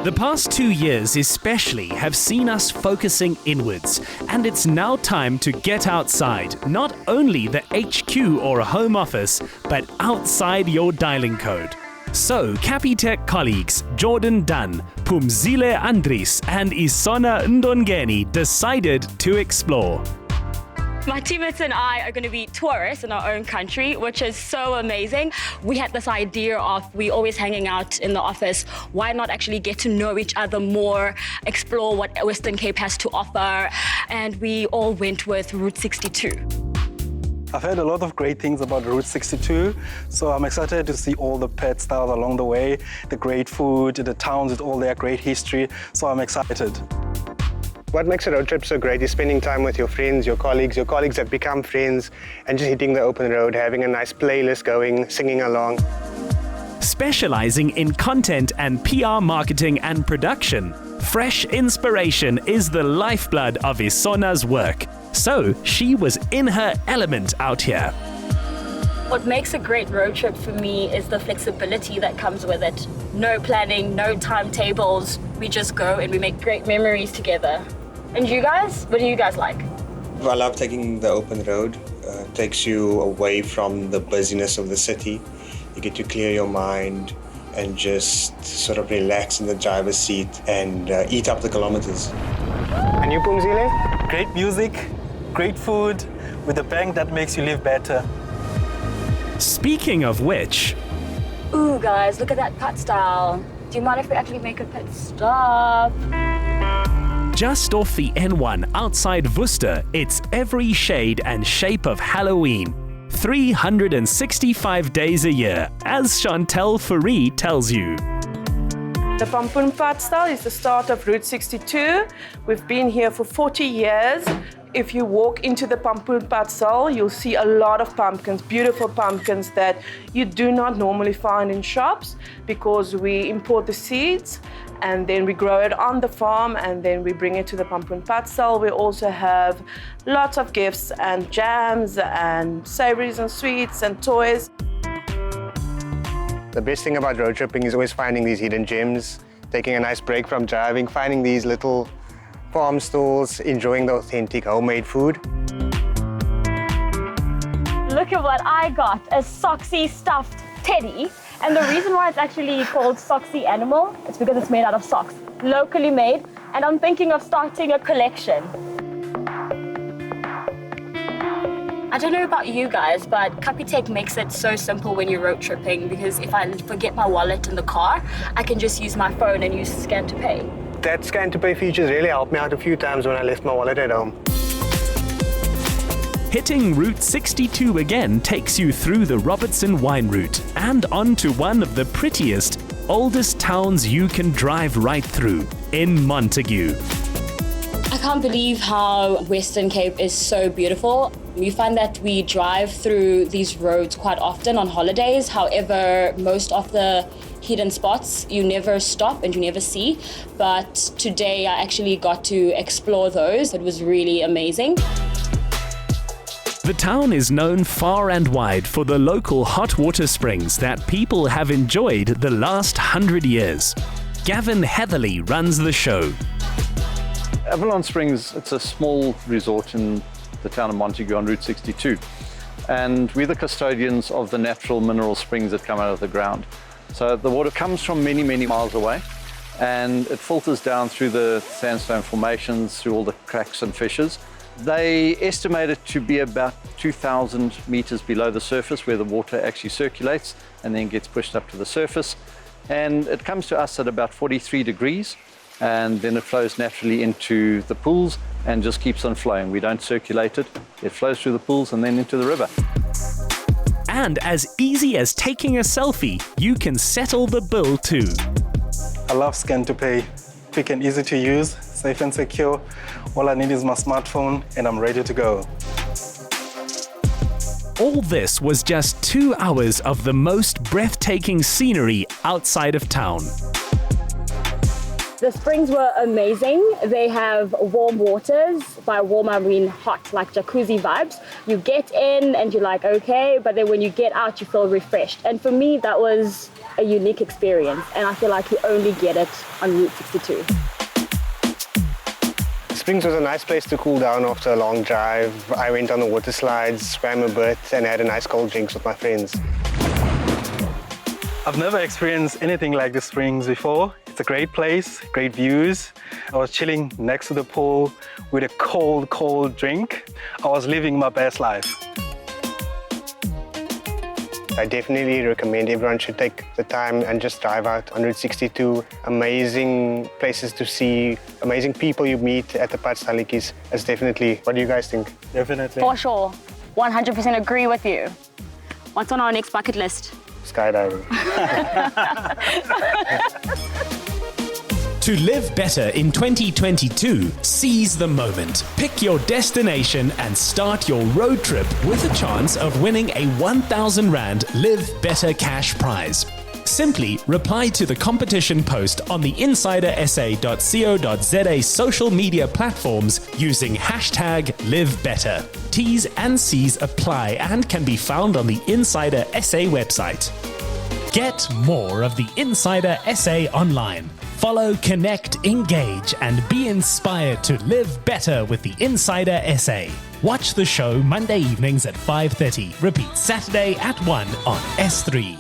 The past 2 years especially have seen us focusing inwards, and it's now time to get outside, not only the HQ or a home office, but outside your dialing code. So, Capitec colleagues Jordan Dunn, Pumzile Andris and Isona Ndongeni decided to explore. My teammates and I are going to be tourists in our own country, which is so amazing. We had this idea of we always hanging out in the office. Why not actually get to know each other more, explore what Western Cape has to offer? And we all went with Route 62. I've heard a lot of great things about Route 62, so I'm excited to see all the pet stars along the way, the great food, the towns with all their great history, so I'm excited. What makes a road trip so great is spending time with your friends, your colleagues that become friends, and just hitting the open road, having a nice playlist going, singing along. Specializing in content and PR marketing and production, fresh inspiration is the lifeblood of Isona's work. So she was in her element out here. What makes a great road trip for me is the flexibility that comes with it. No planning, no timetables. We just go and we make great memories together. And you guys? What do you guys like? I love taking the open road. It takes you away from the busyness of the city. You get to clear your mind and just sort of relax in the driver's seat and eat up the kilometers. And you, Pumzile? Great music, great food, with a bank that makes you live better. Speaking of which... Ooh, guys, look at that putt style. Do you mind if we actually make a pit stop? Just off the N1 outside Worcester, it's every shade and shape of Halloween. 365 days a year, as Chantel Fourie tells you. The Pampoen Pad style is the start of Route 62. We've been here for 40 years. If you walk into the Pampoen Pad style, you'll see a lot of pumpkins, beautiful pumpkins that you do not normally find in shops because we import the seeds and then we grow it on the farm and then we bring it to the Pampoen Pad style. We also have lots of gifts and jams and savories and sweets and toys. The best thing about road tripping is always finding these hidden gems, taking a nice break from driving, finding these little farm stalls, enjoying the authentic homemade food. Look at what I got, a Soxy stuffed teddy. And the reason why it's actually called Soxy Animal is because it's made out of socks, locally made. And I'm thinking of starting a collection. I don't know about you guys, but Capitec makes it so simple when you're road tripping because if I forget my wallet in the car, I can just use my phone and use Scan to Pay. That Scan to Pay features really helped me out a few times when I left my wallet at home. Hitting Route 62 again takes you through the Robertson wine route and onto one of the prettiest, oldest towns you can drive right through, in Montague. I can't believe how Western Cape is so beautiful. You find that we drive through these roads quite often on holidays. However, most of the hidden spots you never stop and you never see. But today I actually got to explore those. It was really amazing. The town is known far and wide for the local hot water springs that people have enjoyed the last 100 years. Gavin Heatherly runs the show. Avalon Springs, it's a small resort in the town of Montague on Route 62. And we're the custodians of the natural mineral springs that come out of the ground. So the water comes from many, many miles away and it filters down through the sandstone formations, through all the cracks and fissures. They estimate it to be about 2,000 meters below the surface where the water actually circulates and then gets pushed up to the surface. And it comes to us at about 43 degrees and then it flows naturally into the pools and just keeps on flowing. We don't circulate it. It flows through the pools and then into the river. And as easy as taking a selfie, you can settle the bill too. I love Scan to Pay. Quick and easy to use, safe and secure. All I need is my smartphone and I'm ready to go. All this was just 2 hours of the most breathtaking scenery outside of town. The springs were amazing. They have warm waters. By warm, I mean hot, like jacuzzi vibes. You get in and you're like, okay, but then when you get out, you feel refreshed. And for me, that was a unique experience, and I feel like you only get it on Route 62. Springs was a nice place to cool down after a long drive. I went on the water slides, swam a bit, and had a nice cold drinks with my friends. I've never experienced anything like the Springs before. It's a great place, great views. I was chilling next to the pool with a cold, cold drink. I was living my best life. I definitely recommend everyone should take the time and just drive out on Route 62. Amazing places to see, amazing people you meet at the Padstalletjies. It's definitely, what do you guys think? Definitely. For sure, 100% agree with you. What's on our next bucket list? Skydiving. To live better in 2022, seize the moment. Pick your destination and start your road trip with a chance of winning a 1,000 Rand Live Better cash prize. Simply reply to the competition post on the insidersa.co.za social media platforms using #LiveBetter. T's and C's apply and can be found on the Insider SA website. Get more of the Insider SA online. Follow, connect, engage, and be inspired to live better with the Insider SA. Watch the show Monday evenings at 5:30. Repeat Saturday at 1 on S3.